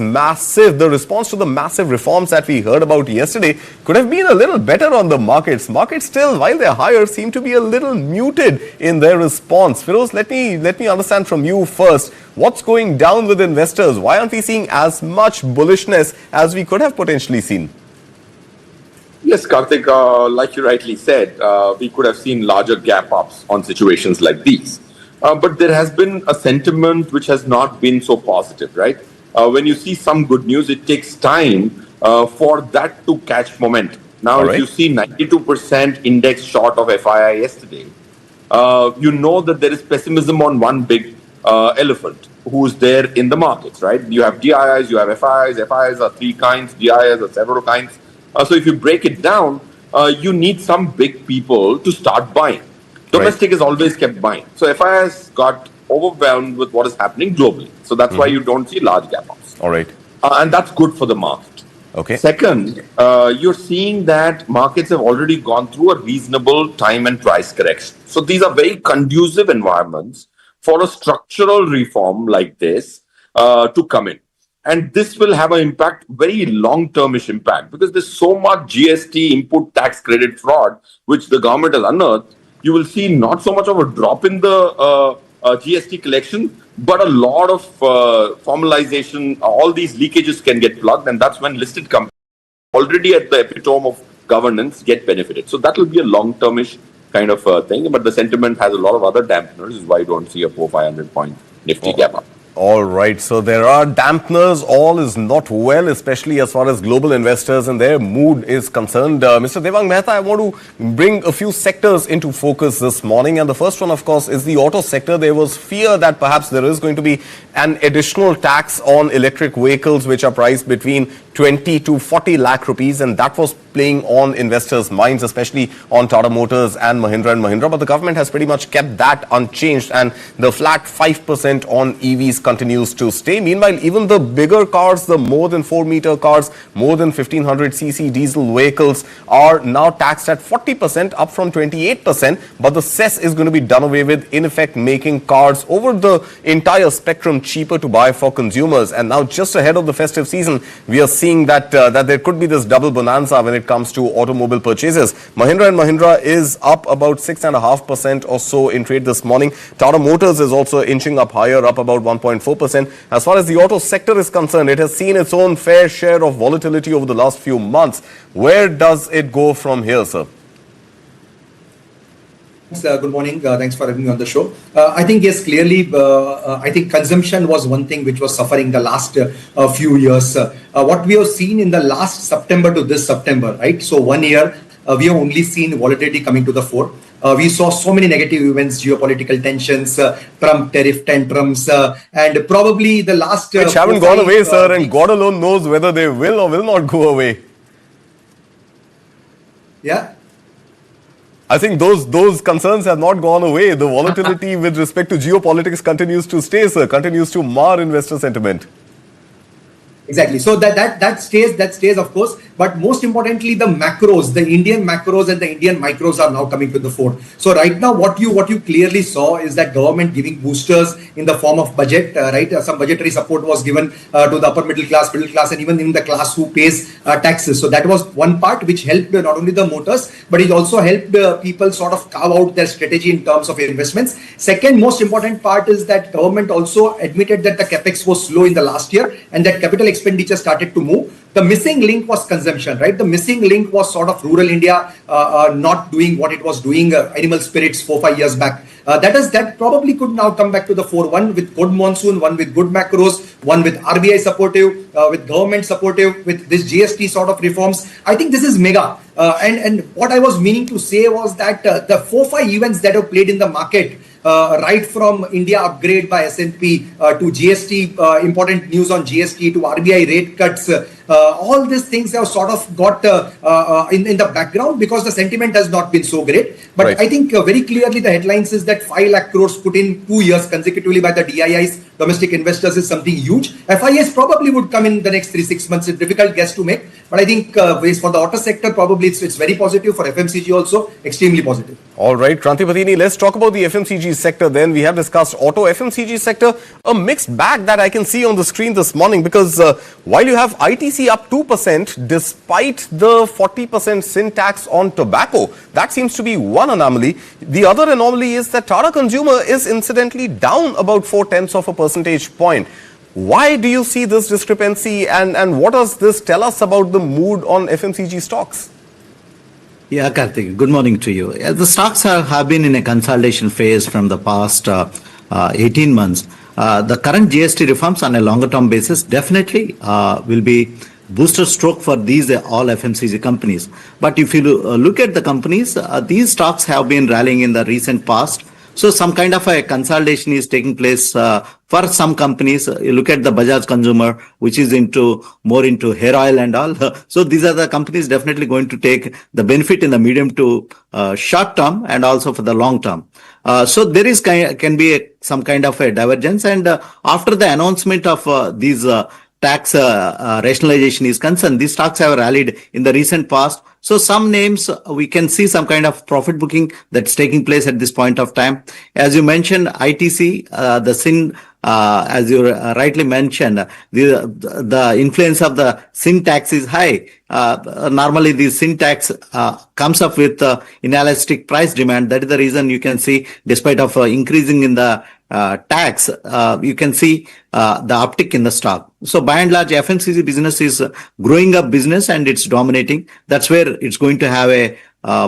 massive reforms that we heard about yesterday could have been a little better on the markets. Markets still, while they're higher, seem to be a little muted in their response. Firoz, let me understand from you first. What's going down with investors? Why aren't we seeing as much bullishness as we could have potentially seen? Yes, Karthik, like you rightly said, we could have seen larger gap ups on situations like these. But there has been a sentiment which has not been so positive, right? When you see some good news, it takes time for that to catch momentum. Now, if you see 92% index short of FII yesterday, you know that there is pessimism on one big elephant who's there in the markets, right? You have DIIs, you have FIIs. FIIs are three kinds, DIIs are several kinds. So if you break it down, you need some big people to start buying. Domestic is always kept buying. So FIIs got overwhelmed with what is happening globally. So that's why you don't see large gap ups. All right. And that's good for the market. Okay. Second, you're seeing that markets have already gone through a reasonable time and price correction. So these are very conducive environments for a structural reform like this to come in. And this will have an impact, very long-termish impact, because there's so much GST input tax credit fraud, which the government has unearthed. You will see not so much of a drop in the GST collection, but a lot of formalization. All these leakages can get plugged, and that's when listed companies already at the epitome of governance get benefited. So that will be a long-termish kind of thing, but the sentiment has a lot of other dampeners, is why you don't see a 400-500 point Nifty gap up. All right, so there are dampeners. All is not well, especially as far as global investors and their mood is concerned. Mr. Devang Mehta, I want to bring a few sectors into focus this morning. And the first one, of course, is the auto sector. There was fear that perhaps there is going to be an additional tax on electric vehicles, which are priced between 20 to 40 lakh rupees. And that was playing on investors' minds, especially on Tata Motors and Mahindra. But the government has pretty much kept that unchanged. And the flat 5% on EVs continues to stay. Meanwhile, even the bigger cars, the more than 4-meter cars, more than 1500cc diesel vehicles are now taxed at 40%, up from 28%. But the Cess is going to be done away with, in effect making cars over the entire spectrum cheaper to buy for consumers. And now, just ahead of the festive season, we are seeing that there could be this double bonanza when it comes to automobile purchases. Mahindra and Mahindra is up about 6.5% or so in trade this morning. Tata Motors is also inching up higher, up about 1.4%. As far as the auto sector is concerned, it has seen its own fair share of volatility over the last few months. Where does it go from here, sir? Good morning. Thanks for having me on the show. I think, yes, clearly, I think consumption was one thing which was suffering the last few years. What we have seen in the last September to this September, right? So 1 year, we have only seen volatility coming to the fore. We saw so many negative events, geopolitical tensions, Trump tariff tantrums, and probably the last... Which haven't gone away, sir, and God alone knows whether they will or will not go away. Yeah. I think those concerns have not gone away. The volatility with respect to geopolitics continues to stay, sir, continues to mar investor sentiment. Exactly. So that stays of course. But most importantly, the macros, the Indian macros and the Indian micros are now coming to the fore. So right now, what you clearly saw is that government giving boosters in the form of budget, right? Some budgetary support was given to the upper middle class, and even in the class who pays taxes. So that was one part which helped not only the motors, but it also helped people sort of carve out their strategy in terms of investments. Second most important part is that government also admitted that the capex was slow in the last year and that capital expenditure started to move. The missing link was consumption, right? The missing link was sort of rural India not doing what it was doing, animal spirits 4-5 years back. That probably could now come back to the fore. One with good monsoon, one with good macros, one with RBI supportive, with government supportive, with this GST sort of reforms. I think this is mega. And what I was meaning to say was that the 4-5 events that have played in the market, right from India upgrade by S&P to GST, important news on GST to RBI rate cuts, all these things have sort of got in the background because the sentiment has not been so great. But Right. I think very clearly the headlines is that 5 lakh crores put in 2 years consecutively by the DIIs, domestic investors, is something huge. FIS probably would come in the next 3-6 months. It's a difficult guess to make. But I think for the auto sector, probably it's very positive. For FMCG also, extremely positive. All right, Kranti Patini, let's talk about the FMCG sector then. We have discussed auto FMCG sector, a mixed bag that I can see on the screen this morning because while you have ITC up 2% despite the 40% sin tax on tobacco, that seems to be one anomaly. The other anomaly is that Tata Consumer is incidentally down about 0.4 of a percentage point. Why do you see this discrepancy and what does this tell us about the mood on FMCG stocks? Yeah, Karthik, good morning to you. The stocks have been in a consolidation phase from the past 18 months. The current GST reforms on a longer term basis definitely will be booster stroke for these all FMCG companies. But if you look at the companies, these stocks have been rallying in the recent past. So some kind of a consolidation is taking place for some companies. You look at the Bajaj Consumer, which is more into hair oil and all. So these are the companies definitely going to take the benefit in the medium to short term and also for the long term. So there is can be some kind of a divergence. And after the announcement of these tax rationalization is concerned, these stocks have rallied in the recent past. So some names we can see some kind of profit booking that's taking place at this point of time. As you mentioned, ITC, the sin, as you rightly mentioned, the influence of the sin tax is high. Normally the sin tax comes up with inelastic price demand. That is the reason you can see, despite of increasing in the tax, you can see the uptick in the stock. So by and large, FMCG business is growing up business and it's dominating. That's where it's going to have a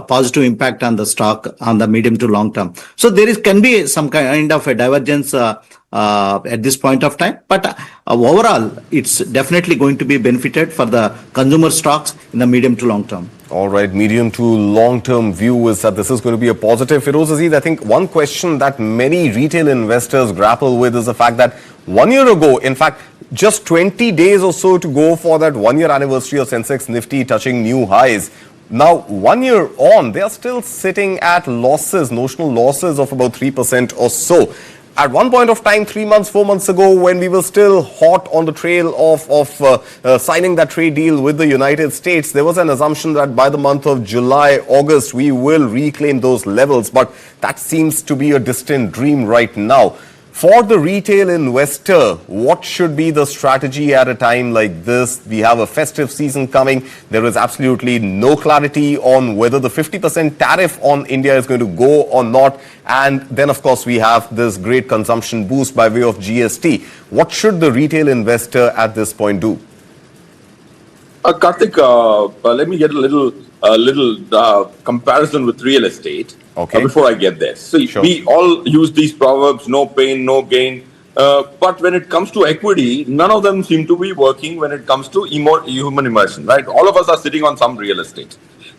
positive impact on the stock on the medium to long term. So can be some kind of a divergence at this point of time, but overall, it's definitely going to be benefited for the consumer stocks in the medium to long term. All right, medium to long-term view is that this is going to be a positive. Firoz Aziz, I think one question that many retail investors grapple with is the fact that 1 year ago, in fact, just 20 days or so to go for that 1 year anniversary of Sensex Nifty touching new highs. Now, 1 year on, they are still sitting at losses, notional losses of about 3% or so. At one point of time, 3 months, 4 months ago, when we were still hot on the trail of signing that trade deal with the United States, there was an assumption that by the month of July, August, we will reclaim those levels. But that seems to be a distant dream right now. For the retail investor, what should be the strategy at a time like this? We have a festive season coming. There is absolutely no clarity on whether the 50% tariff on India is going to go or not. And then, of course, we have this great consumption boost by way of GST. What should the retail investor at this point do? Karthik, let me get a little comparison with real estate. Okay. Before I get there. So Sure. we all use these proverbs, no pain, no gain. But when it comes to equity, none of them seem to be working when it comes to human immersion, right? All of us are sitting on some real estate.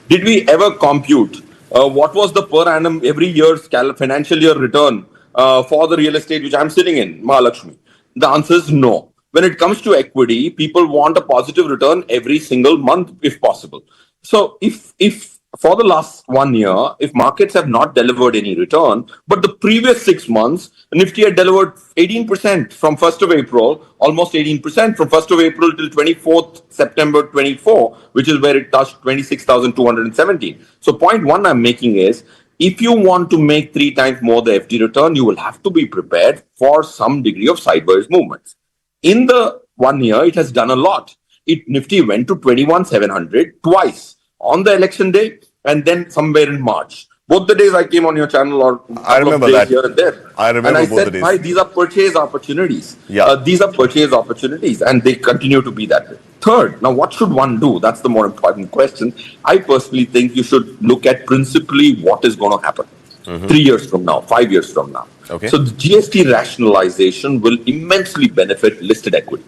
Did we ever compute what was the per annum every year's financial year return for the real estate which I'm sitting in, Mahalakshmi? The answer is no. When it comes to equity, people want a positive return every single month if possible. So if for the last 1 year, if markets have not delivered any return, but the previous 6 months, Nifty had delivered 18% from 1st of April, almost 18% from 1st of April till 24th September 24, which is where it touched 26,217. So point one I'm making is, if you want to make 3 times more the FD return, you will have to be prepared for some degree of sideways movements. In the 1 year, it has done a lot. Nifty went to 21,700 twice, on the election day and then somewhere in March. Both the days I came on your channel, or I remember that here and there. I remember and I both said, the days. Hi, these are purchase opportunities. Yeah. These are purchase opportunities, and they continue to be that way. Third, now what should one do? That's the more important question. I personally think you should look at principally what is going to happen 3 years from now, 5 years from now. Okay. So the GST rationalization will immensely benefit listed equity.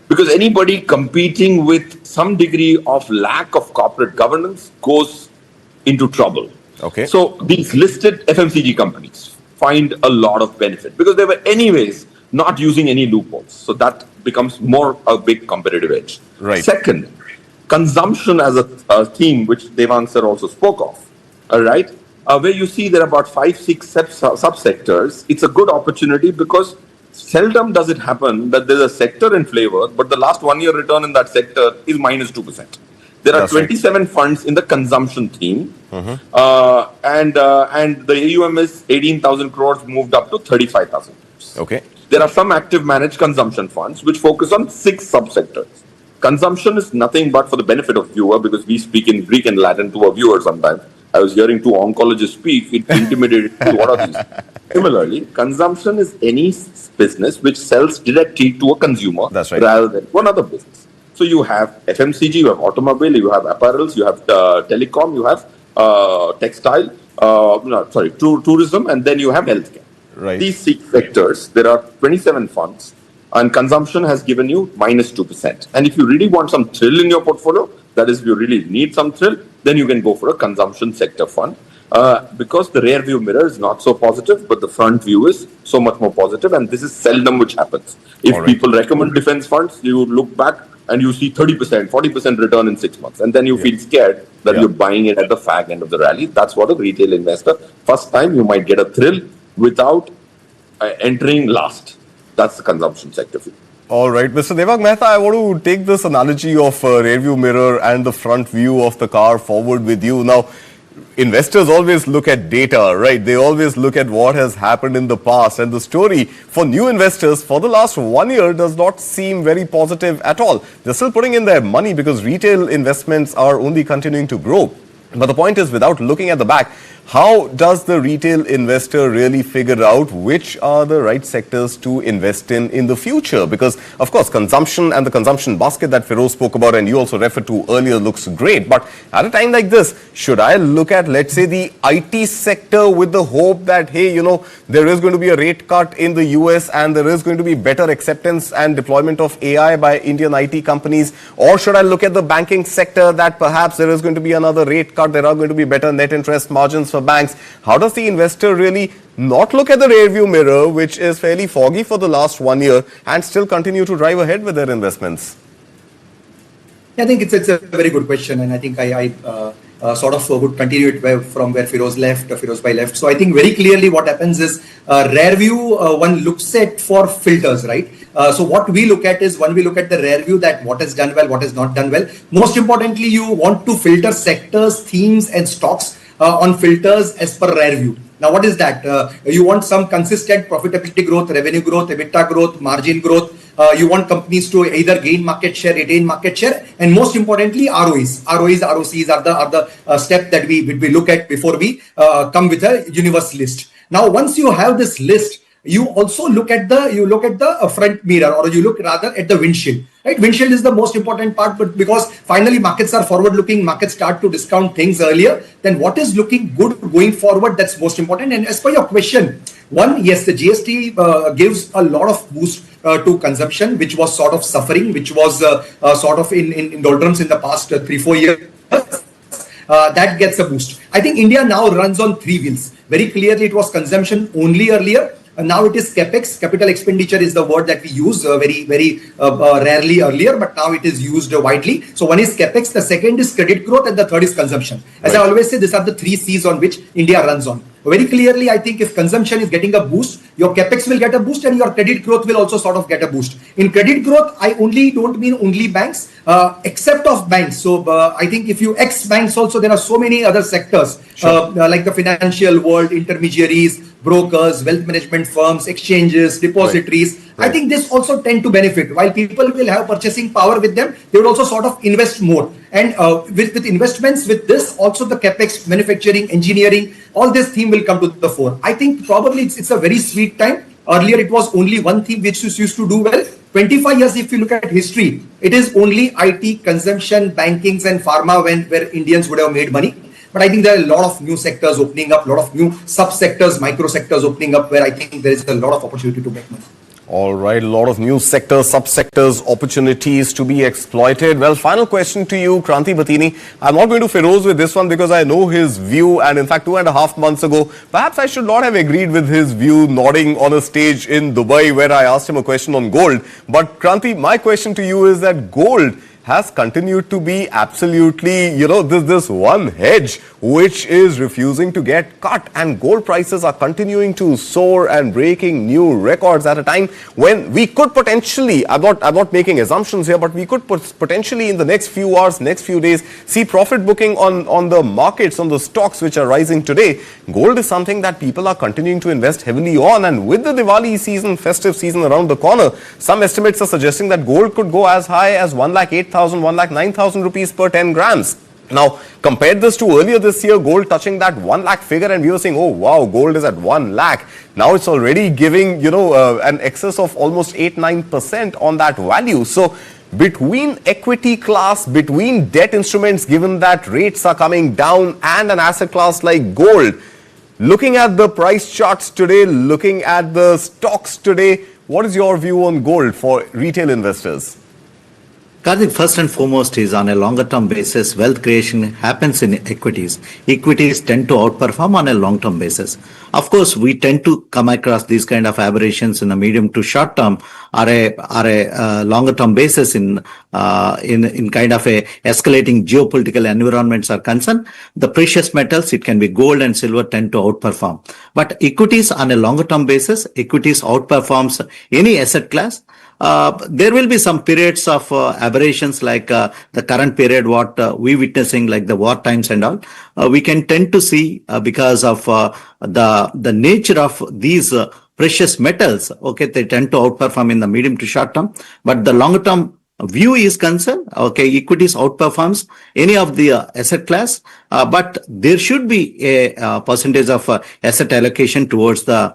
Because anybody competing with some degree of lack of corporate governance goes into trouble. Okay. So these listed FMCG companies find a lot of benefit because they were anyways not using any loopholes. So that becomes more a big competitive edge. Right. Second, consumption as a theme, which Devang sir also spoke of. All right. Where you see there are about 5-6 subsectors, it's a good opportunity because seldom does it happen that there's a sector in flavor, but the last 1 year return in that sector is minus 2%. There are That's 27 right. funds in the consumption theme, and the AUM is 18,000 crores moved up to 35,000 crores. Okay. There are some active managed consumption funds which focus on 6 subsectors. Consumption is nothing but for the benefit of viewer, because we speak in Greek and Latin to our viewers sometimes. I was hearing 2 oncologists speak, it intimidated me. What are these? Similarly, consumption is any business which sells directly to a consumer. That's right. Rather than to another business. So you have FMCG, you have automobile, you have apparels, you have telecom, you have textile, tourism, and then you have healthcare. Right. These 6 sectors, there are 27 funds, and consumption has given you minus 2%. And if you really want some thrill in your portfolio, that is, if you really need some thrill, then you can go for a consumption sector fund. Because the rear view mirror is not so positive, but the front view is so much more positive, and this is seldom which happens. If people recommend defense funds, you look back and you see 30%, 40% return in 6 months, and then you feel scared that you're buying it at the fag end of the rally. That's what a retail investor, first time you might get a thrill without entering last. That's the consumption sector fee. All right, Mr. Devang Mehta, I want to take this analogy of rear view mirror and the front view of the car forward with you. Now, investors always look at data, right? They always look at what has happened in the past, and the story for new investors for the last 1 year does not seem very positive at all. They're still putting in their money because retail investments are only continuing to grow. But the point is, without looking at the back, how does the retail investor really figure out which are the right sectors to invest in the future? Because, of course, consumption and the consumption basket that Feroz spoke about and you also referred to earlier looks great. But at a time like this, should I look at, let's say, the IT sector with the hope that, hey, there is going to be a rate cut in the US and there is going to be better acceptance and deployment of AI by Indian IT companies? Or should I look at the banking sector that perhaps there is going to be another rate cut, there are going to be better net interest margins for banks? How does the investor really not look at the rear view mirror, which is fairly foggy for the last 1 year, and still continue to drive ahead with their investments? I think it's a very good question, and I think I sort of would continue it from where Firozbhai left. So I think very clearly what happens is rear view, one looks at for filters, right? So what we look at is, when we look at the rear view, that what has done well, what has not done well. Most importantly, you want to filter sectors, themes and stocks on filters as per rear view. Now, what is that? You want some consistent profitability growth, revenue growth, EBITDA growth, margin growth. You want companies to either gain market share, retain market share, and most importantly, ROEs. ROCs are the step that we look at before we come with a universe list. Now, once you have this list, you also look at the front mirror, or you look rather at the windshield. Right? Windshield is the most important part, but because finally markets are forward-looking, markets start to discount things earlier, then what is looking good going forward, that's most important. And as per your question, one, yes, the GST gives a lot of boost to consumption, which was sort of suffering, which was sort of in doldrums in the past 3-4 years. That gets a boost. I think India now runs on 3 wheels. Very clearly, it was consumption only earlier. Now it is capex. Capital expenditure is the word that we use very rarely earlier, but now it is used widely. So one is capex, the second is credit growth, and the third is consumption. As I always say, these are the 3 C's on which India runs on. Very clearly, I think if consumption is getting a boost, your capex will get a boost and your credit growth will also sort of get a boost. In credit growth, I don't mean only banks, except of banks. So I think if you ex banks also, there are so many other sectors like the financial world, intermediaries, brokers, wealth management firms, exchanges, depositories. I think this also tend to benefit. While people will have purchasing power with them, they would also sort of invest more. And with investments, with this, also the capex, manufacturing, engineering, all this theme will come to the fore. I think probably it's a very sweet time. Earlier, it was only one theme which used to do well. 25 years, if you look at history, it is only IT, consumption, bankings, and pharma where Indians would have made money. But I think there are a lot of new sectors opening up, a lot of new sub-sectors, micro sectors opening up where I think there is a lot of opportunity to make money. All right, a lot of new sectors, sub-sectors, opportunities to be exploited. Well, final question to you, Kranti Batini. I'm not going to Feroz with this one because I know his view, and in fact 2.5 months ago, perhaps I should not have agreed with his view nodding on a stage in Dubai where I asked him a question on gold. But Kranti, my question to you is that gold has continued to be absolutely, this one hedge which is refusing to get cut, and gold prices are continuing to soar and breaking new records at a time when we could potentially, I'm not making assumptions here, but we could potentially in the next few hours, next few days, see profit booking on the markets, on the stocks which are rising today. Gold is something that people are continuing to invest heavily on, and with the Diwali season, festive season around the corner, some estimates are suggesting that gold could go as high as 1,08,000, 1,09,000 rupees per 10 grams. Now, compared this to earlier this year, gold touching that 1 lakh figure, and we were saying, oh wow, gold is at 1 lakh. Now it's already giving, an excess of almost 8-9% on that value. So between equity class, between debt instruments, given that rates are coming down, and an asset class like gold, looking at the price charts today, looking at the stocks today, what is your view on gold for retail investors? Karthik, first and foremost is on a longer term basis, wealth creation happens in equities. Equities tend to outperform on a long term basis. Of course, we tend to come across these kind of aberrations in the medium to short term or a longer term basis in kind of a escalating geopolitical environments are concerned. The precious metals, it can be gold and silver, tend to outperform. But equities on a longer term basis, equities outperforms any asset class. There will be some periods of aberrations like the current period, what we witnessing like the war times and all. We can tend to see because of the nature of these precious metals, okay, they tend to outperform in the medium to short term. But the longer term view is concerned, okay, equities outperforms any of the asset class, but there should be a percentage of asset allocation towards the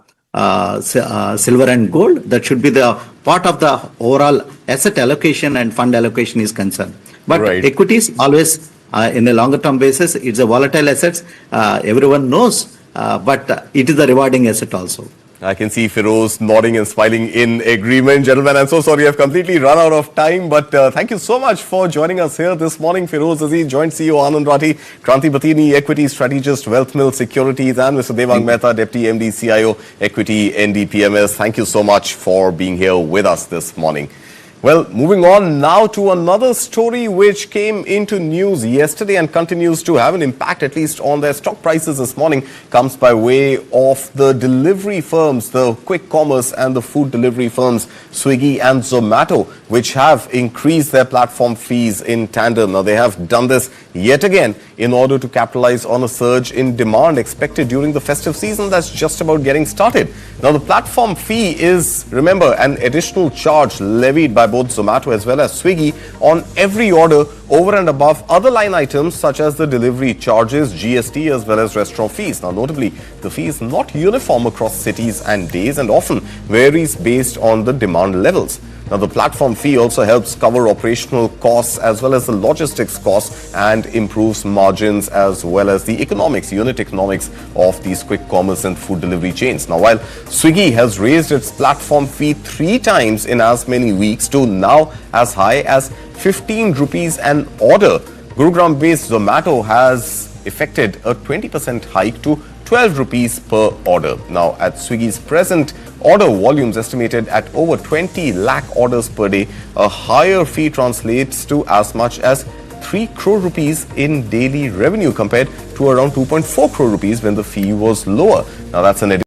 silver and gold. That should be the part of the overall asset allocation and fund allocation is concerned. But equities always in a longer term basis, it's a volatile assets. Everyone knows, but it is a rewarding asset also. I can see Feroz nodding and smiling in agreement. Gentlemen, I'm so sorry I've completely run out of time, but thank you so much for joining us here this morning. Feroz Aziz, Joint CEO, Navratri, Kranti Batini, Equity Strategist, Wealth Mill Securities, and Mr. Devang Mehta, Deputy MD, CIO, Equity NDPMS. Thank you so much for being here with us this morning. Well, moving on now to another story which came into news yesterday and continues to have an impact, at least on their stock prices this morning, comes by way of the delivery firms, the quick commerce and the food delivery firms, Swiggy and Zomato, which have increased their platform fees in tandem. Now, they have done this yet again in order to capitalize on a surge in demand expected during the festive season that's just about getting started. Now, the platform fee is, remember, an additional charge levied by both Zomato as well as Swiggy on every order over and above other line items such as the delivery charges, GST as well as restaurant fees. Now, notably, the fee is not uniform across cities and days and often varies based on the demand levels. Now, the platform fee also helps cover operational costs as well as the logistics costs and improves margins as well as the economics, unit economics of these quick commerce and food delivery chains. Now, while Swiggy has raised its platform fee 3 times in as many weeks to now as high as 15 rupees an order, Gurugram-based Zomato has effected a 20% hike to 12 rupees per order. Now, at Swiggy's present order volumes estimated at over 20 lakh orders per day, a higher fee translates to as much as 3 crore rupees in daily revenue compared to around 2.4 crore rupees when the fee was lower. Now, that's an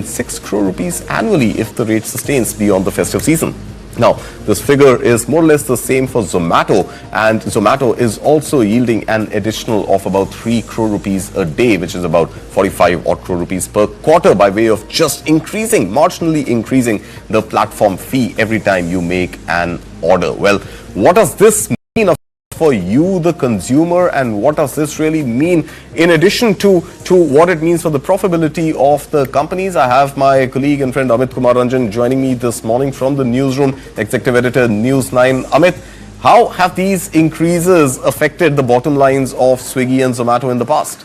6 crore rupees annually if the rate sustains beyond the festive season. Now, this figure is more or less the same for Zomato, and Zomato is also yielding an additional of about 3 crore rupees a day, which is about 45 odd crore rupees per quarter by way of just marginally increasing the platform fee every time you make an order. Well, what does this mean for you, the consumer, and what does this really mean in addition to what it means for the profitability of the companies? I have my colleague and friend Amit Kumar Ranjan joining me this morning from the newsroom, Executive Editor, News 9. Amit, how have these increases affected the bottom lines of Swiggy and Zomato in the past?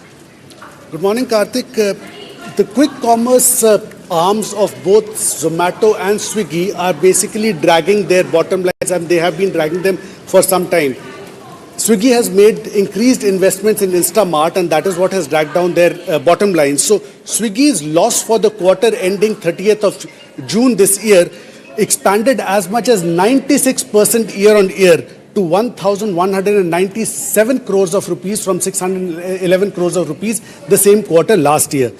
Good morning, Karthik. The quick commerce arms of both Zomato and Swiggy are basically dragging their bottom lines, and they have been dragging them for some time. Swiggy has made increased investments in Instamart, and that is what has dragged down their bottom line. So Swiggy's loss for the quarter ending 30th of June this year expanded as much as 96% year on year to 1,197 crores of rupees from 611 crores of rupees the same quarter last year.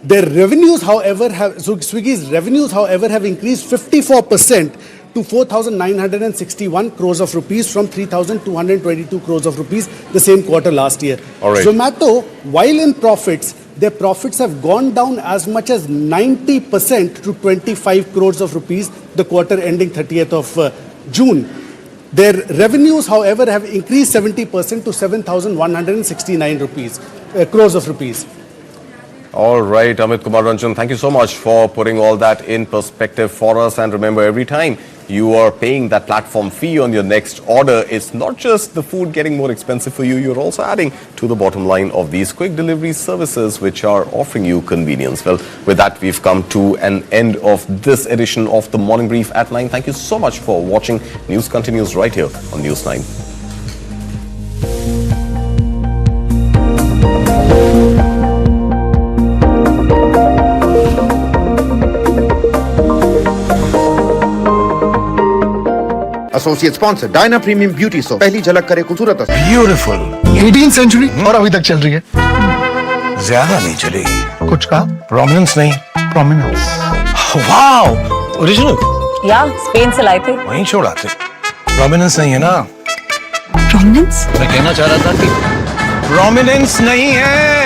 Their revenues, however, Swiggy's revenues, however, have increased 54% to 4,961 crores of rupees from 3,222 crores of rupees the same quarter last year. All right. Zomato, while in profits, their profits have gone down as much as 90% to 25 crores of rupees the quarter ending 30th of June. Their revenues, however, have increased 70% to 7,169 crores of rupees. All right, Amit Kumar Ranjan, thank you so much for putting all that in perspective for us. And remember, every time you are paying that platform fee on your next order, it's not just the food getting more expensive for you, you're also adding to the bottom line of these quick delivery services which are offering you convenience. Well, with that, we've come to an end of this edition of the Morning Brief at 9. Thank you so much for watching. News continues right here on News 9. Associate sponsor Diana premium beauty soap पहली झलक करे खूबसूरत beautiful 18th century और अभी तक चल रही है ज्यादा नहीं चलेगी कुछ का प्रोमिनेंस नहीं प्रोमिनेंस वाओ ओरिजिनल या स्पेन से लाए थे वहीं छोड़ा थे प्रोमिनेंस नहीं है ना प्रोमिनेंस मैं कहना चाह रहा था कि प्रोमिनेंस नहीं है